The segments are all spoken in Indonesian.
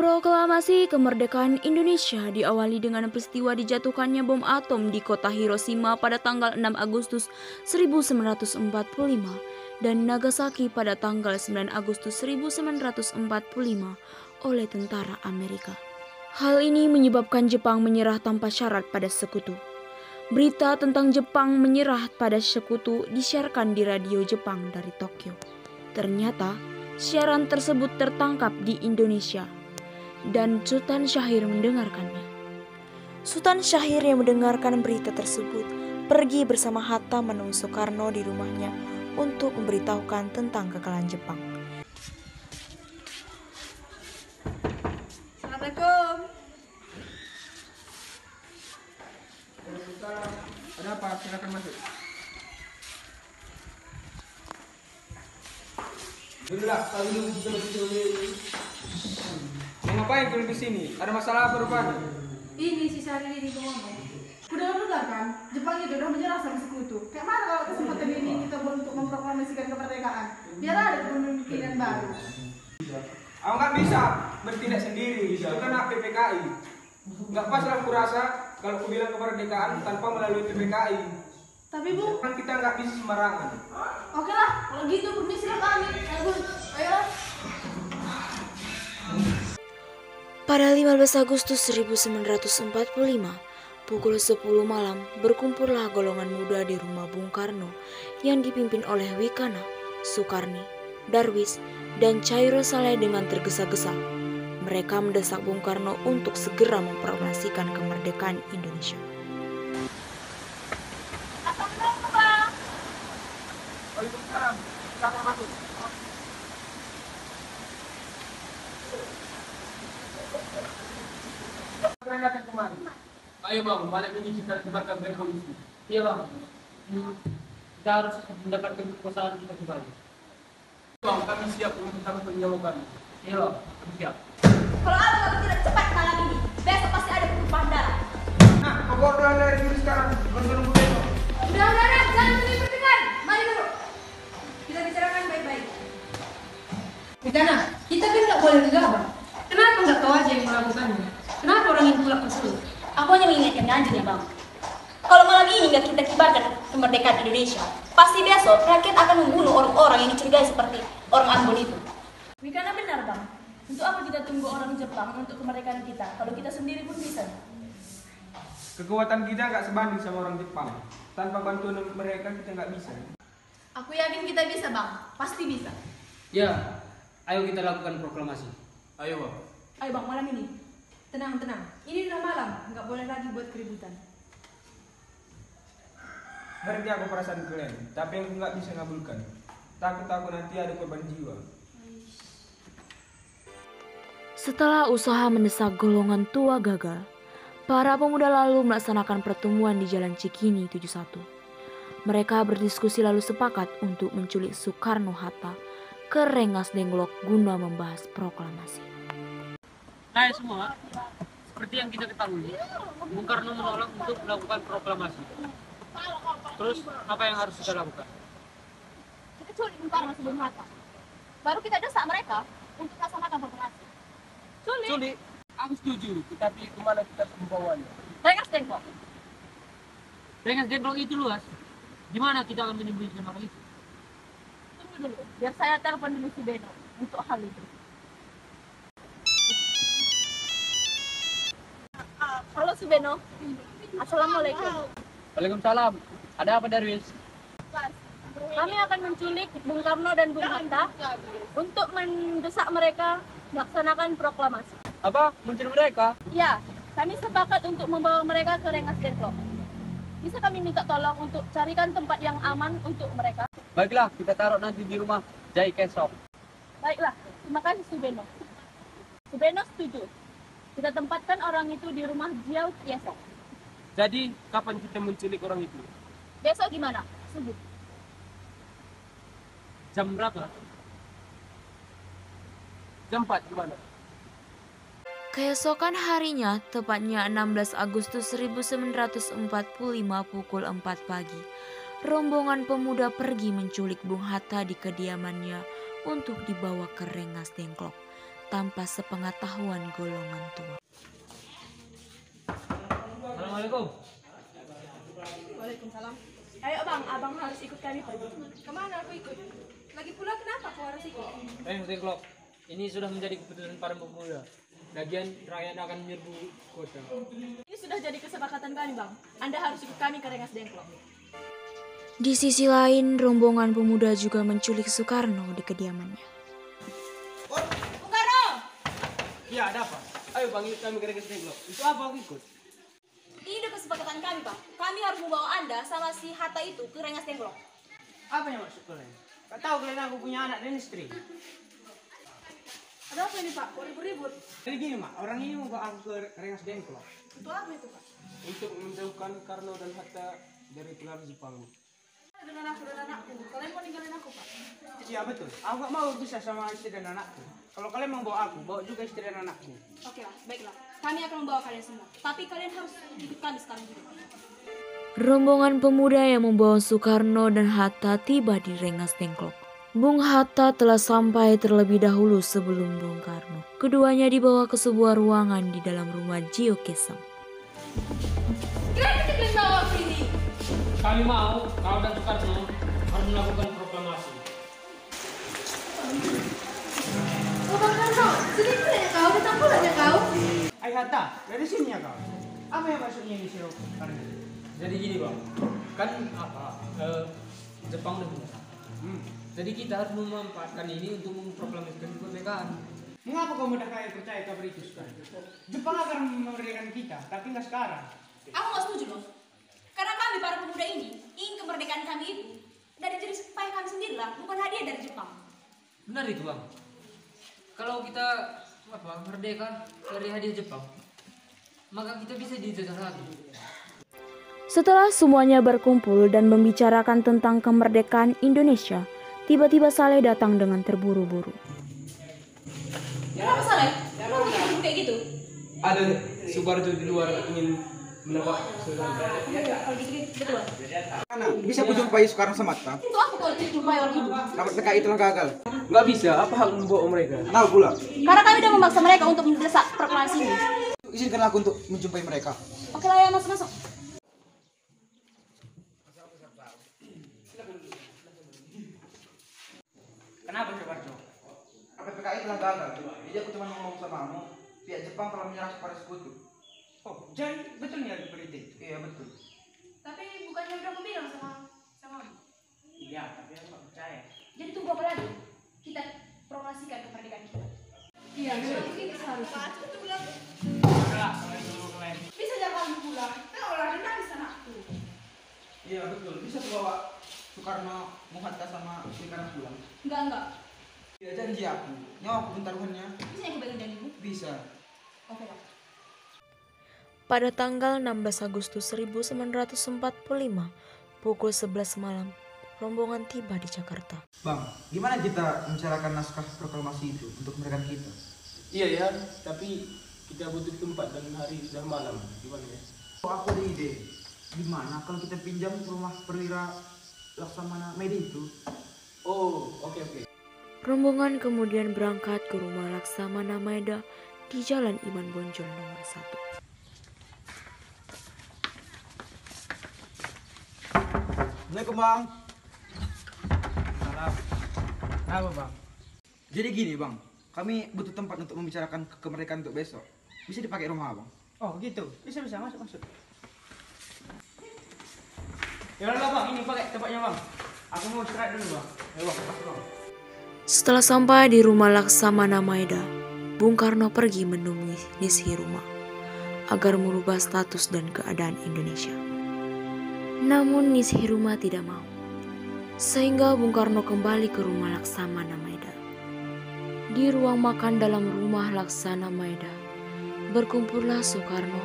Proklamasi kemerdekaan Indonesia diawali dengan peristiwa dijatuhkannya bom atom di kota Hiroshima pada tanggal 6 Agustus 1945 dan Nagasaki pada tanggal 9 Agustus 1945 oleh tentara Amerika. Hal ini menyebabkan Jepang menyerah tanpa syarat pada sekutu. Berita tentang Jepang menyerah pada sekutu disiarkan di radio Jepang dari Tokyo. Ternyata siaran tersebut tertangkap di Indonesia dan Sultan Syahrir mendengarkannya. Sultan Syahrir yang mendengarkan berita tersebut pergi bersama Hatta menemui Soekarno di rumahnya untuk memberitahukan tentang kekalahan Jepang. Assalamualaikum. Ada apa? Silakan masuk. Alhamdulillah, kalau dulu kita lebih. Mau ngapain kalian di sini? Ada masalah apa rupanya? Ini si Syahrir ini ngomong. Udah dengar kan? Jepang itu udah menyerah sama sekutu. Kayak mana kalau kesempatan ini kita untuk memproklamasikan kemerdekaan? Biar ada kepemimpinan baru. Aku nggak bisa bertindak sendiri. Itu kan hak PPKI. Nggak pas lah aku rasa kalau aku bilang kemerdekaan tanpa melalui PPKI. Tapi Bu, Kan kita nggak bisa sembarangan. oke lah. Kalau gitu permisi kami. Ayo. Pada 15 Agustus 1945, pukul 10 malam, berkumpullah golongan muda di rumah Bung Karno yang dipimpin oleh Wikana, Sukarni, Darwis, dan Cairo Saleh dengan tergesa-gesa. Mereka mendesak Bung Karno untuk segera memproklamasikan kemerdekaan Indonesia. Waalaikumsalam. Silakan masuk. Kalian datang kemari. Ayo bang, malam ini kita tempatkan revolusi. Iya bang, kita harus mendapatkan kekuasaan kita kembali. Bang, kami siap untuk kami menjawabkan. Iya bang, kami siap. Kalau Abang tidak cepat malam ini, besok pasti ada perubahan darah. Nah, pokok doang dari dulu sekarang. Bukan menunggu besok. Udah, jangan lebih berdengar. Mari dulu. Kita bicarakan baik-baik. Wikana, kita kan nggak boleh gegabah. Kenapa nggak kau aja yang melakukannya? Kenapa orang yang pulak tersebut? Aku hanya mengingatkan ganjil ya Bang. Kalau malam ini nggak kita kibarkan kemerdekaan Indonesia, pasti besok rakyat akan membunuh orang-orang yang dicurigai seperti orang Ambon itu. Wikana benar Bang. Untuk apa kita tunggu orang Jepang untuk kemerdekaan kita, kalau kita sendiri pun bisa? Kekuatan kita nggak sebanding sama orang Jepang. Tanpa bantuan mereka kita nggak bisa. Aku yakin kita bisa Bang, pasti bisa. Ya, ayo kita lakukan proklamasi. Ayo bang. Ayo Bang, malam ini. Tenang. Ini udah malam, nggak boleh lagi buat keributan. Ngerti aku perasaan kalian, tapi aku nggak bisa ngabulkan. Takut aku nanti ada korban jiwa. Setelah usaha mendesak golongan tua gagal, para pemuda lalu melaksanakan pertemuan di Jalan Cikini 71. Mereka berdiskusi lalu sepakat untuk menculik Soekarno-Hatta ke Rengas Dengklok guna membahas proklamasi. Hai semua, seperti yang kita ketahui, Bung Karno menolak untuk melakukan proklamasi. Terus apa yang harus kita lakukan? Kita culik Bung Karno sebelum Hatta. Baru kita desak mereka untuk melaksanakan proklamasi. Sulit, aku setuju, tetapi kemana kita harus membawanya? Rengas Dengklok. Rengas Dengklok itu luas. Gimana kita akan menyembunyikan orang itu? Tunggu dulu, biar saya telepon dulu si Beno untuk hal itu. Halo si Beno. Assalamualaikum. Waalaikumsalam. Ada apa Darwis? Kami akan menculik Bung Karno dan Bung Hatta untuk mendesak mereka melaksanakan proklamasi. Apa? Muncul mereka? Ya, kami sepakat untuk membawa mereka ke Rengas Dengklok. Bisa kami minta tolong untuk carikan tempat yang aman untuk mereka? Baiklah, kita taruh nanti di rumah Jai Kesok. Baiklah, terima kasih Subeno. Subeno setuju. Kita tempatkan orang itu di rumah Jiao Kiesok. Jadi, kapan kita menculik orang itu? Besok gimana? Subuh. Jam berapa? Jam 4 gimana? Keesokan harinya, tepatnya 16 Agustus 1945 pukul 4 pagi, rombongan pemuda pergi menculik Bung Hatta di kediamannya untuk dibawa ke Rengas Dengklok. tanpa sepengetahuan golongan tua. Assalamualaikum. Waalaikumsalam. Ayo bang, abang harus ikut kami pergi. Kemana aku ikut? Lagi pula kenapa aku harus ikut? Tenglok, ini sudah menjadi keputusan para pemuda. Lagian rakyat akan menyerbu kota. Ini sudah jadi kesepakatan kami bang. Anda harus ikut kami ke Rengas Dengklok. Di sisi lain, rombongan pemuda juga menculik Soekarno di kediamannya. Bung Karno! Ya, ada apa? Ayo bang, ikut kami ke Rengas Dengklok. Itu apa aku ikut? Ini udah kesepakatan kami bang. Kami harus membawa Anda sama si Hatta itu ke Rengas Dengklok. Apa yang maksud kalian? Kau tahu kalian aku punya anak dan istri. Ada apa ini Pak? Kok ribut-ribut? Jadi gini mak, orang ini mau bawa aku ke Rengas Dengklok Untuk apa itu Pak? Untuk menjauhkan Karno dan Hatta dari pengaruh Jepang. Dengan aku dan anakku. Kalian mau ninggalin aku Pak? Iya betul, aku gak mau bisa sama istri dan anakku. Kalau kalian mau bawa aku, bawa juga istri dan anakku. Oke lah, baiklah. Kami akan membawa kalian semua. Tapi kalian harus ikut kami sekarang juga. Rombongan pemuda yang membawa Soekarno dan Hatta tiba di Rengas Dengklok. Bung Hatta telah sampai terlebih dahulu sebelum Bung Karno. Keduanya dibawa ke sebuah ruangan di dalam rumah Gio Kesang. Kenapa kalian bawa aku ini? Kami mau, kau dan Soekarno harus melakukan proklamasi. Oh Bang Karno, sedikit ya kau, datang pula ya kau. Hai Hatta, dari sini ya kau. Apa yang maksudnya ini Siro? Jadi gini bang, kan Jepang udah menyerah. Jadi kita harus memanfaatkan ini untuk memproklamasikan kemerdekaan. Mengapa kau mudah kaya percaya kabar itu sekarang? Jepang akan memerdekakan kita, tapi nggak sekarang. Aku nggak setuju loh. Karena kami para pemuda ini ingin kemerdekaan kami itu dari diri supaya kami sendiri lah, bukan hadiah dari Jepang. Benar itu bang. Kalau kita merdeka dari hadiah Jepang, maka kita bisa dijajah lagi. Setelah semuanya berkumpul dan membicarakan tentang kemerdekaan Indonesia, tiba-tiba Saleh datang dengan terburu-buru. Kenapa Saleh? Kenapa kamu kayak gitu? Ada Subarjo di luar ingin menebak saudara. Kalau gitu betul. Mana? Bisa ku jumpai Soekarno sama Hatta? Itu aku kalau dijumpai orang itu. Rapat PKI telah gagal. Nggak bisa, apa hak membawa mereka? Tahu pula. Karena kami udah memaksa mereka untuk mendesak proklamasi ini. Izinkanlah aku untuk menjumpai mereka. Oke lah ya, masuk. Kenapa Soekarno? Rapat PKI telah gagal. Jadi aku cuma ngomong samamu. Pihak Jepang telah menyerah kepada sekutu. Oh, jadi betul ya berita itu? Iya betul. Tapi bukannya udah aku bilang sama kamu? Iya, tapi aku nggak percaya. Jadi tunggu apa lagi? Kita proklamasikan kemerdekaan kita. Iya, memang ini seharusnya. Kalian. Bisa jangan kamu pulang. Tahu lah, dia nangis anakku. Iya betul. Bisa ku bawa Soekarno, Bung Hatta sama Soekarno pulang. Enggak. Iya janji aku. Nyawa aku pun taruhannya. Bisa yang kebagian dari ibu? Bisa. Oke lah. Pada tanggal 16 Agustus 1945, pukul 11 malam, rombongan tiba di Jakarta. Bang, gimana kita membicarakan naskah proklamasi itu untuk kemerdekaan kita? Iya ya, tapi kita butuh tempat dan hari sudah malam. Gimana ya? Oh, aku ada ide. Gimana kalau kita pinjam ke rumah perwira Laksamana Medi itu? Oh, oke. Rombongan kemudian berangkat ke rumah Laksamana Maeda di Jalan Iman Bonjol nomor 1. Assalamualaikum bang. Salam. Apa bang? Jadi gini bang, kami butuh tempat untuk membicarakan kemerdekaan untuk besok. Bisa dipakai rumah bang? Oh gitu, bisa masuk. Ya udah bang, ini pakai tempatnya bang. Aku mau istirahat dulu bang. Ayo bang, masuk bang. Setelah sampai di rumah Laksamana Maeda, Bung Karno pergi menemui Nishiruma agar merubah status dan keadaan Indonesia. Namun Nishiruma tidak mau, sehingga Bung Karno kembali ke rumah Laksamana Maeda. Di ruang makan dalam rumah Laksana Maeda, berkumpullah Soekarno,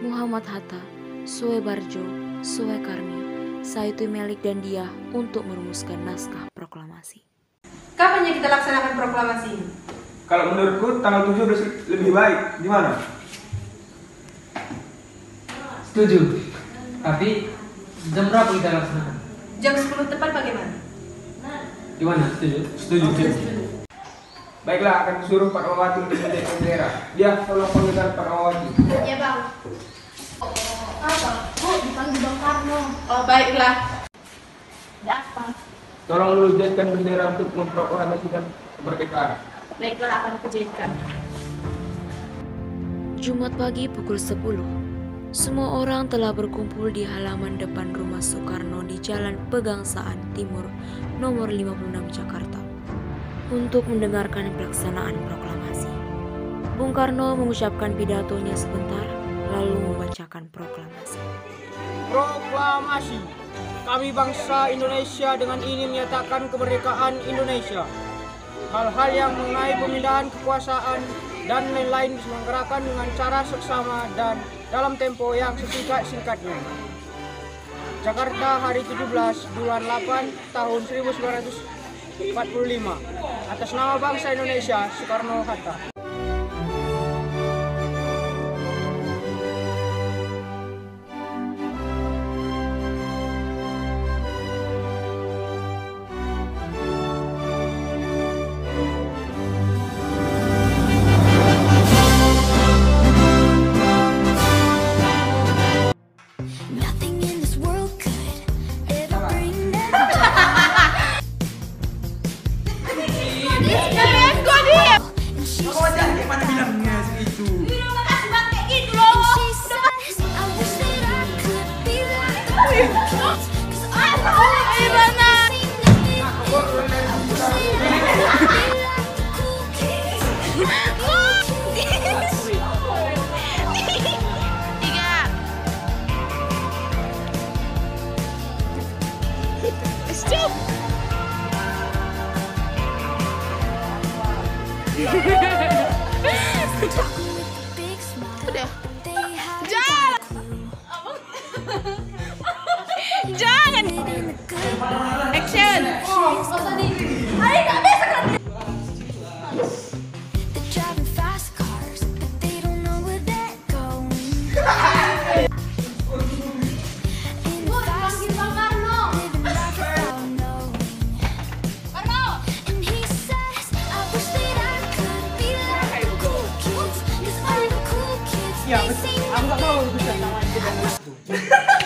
Muhammad Hatta, Soebarjo, Soekarmi, Saitu Melik dan Diah untuk merumuskan naskah proklamasi. Kapan ya kita laksanakan proklamasi ini? Kalau menurutku tanggal 17 lebih baik. Gimana? Setuju. Tapi jam berapa kita laksanakan? Jam 10 tepat bagaimana? Gimana? Setuju? Setuju. Baiklah, akan disuruh Fatmawati untuk menjadi bendera. Dia tolong panggilkan Fatmawati. Ya bang. Apa? Oh, dipanggil Bang Karno. Oh baiklah. Ada apa? Tolong luluskan bendera untuk memproklamasikan kemerdekaan. Baiklah, akan aku jadikan. Jumat pagi pukul 10, semua orang telah berkumpul di halaman depan rumah Soekarno di Jalan Pegangsaan Timur nomor 56 Jakarta untuk mendengarkan pelaksanaan proklamasi. Bung Karno mengucapkan pidatonya sebentar lalu membacakan proklamasi. Proklamasi. Kami bangsa Indonesia dengan ini menyatakan kemerdekaan Indonesia. Hal-hal yang mengenai pemindahan kekuasaan dan lain-lain diselenggarakan dengan cara seksama dan dalam tempo yang sesingkat-singkatnya. Jakarta, hari 17 bulan 8 tahun 1945. Atas nama bangsa Indonesia, Soekarno-Hatta. Nothing in this world could ever bring down. And she said, Gimana bilangnya itu? and she says, I wish that I could be like the cool kids. 'Cause I wanna seem to be I wish that I could be like the cool kids. Talking with a big smile. They haven't got a clue. Jangan. Action. They're driving fast cars, but they don't know where they're going. In a fast lane, living life without knowing. And he says, I wish that I could be like the cool kids. 'Cause all the cool kids, they seem to be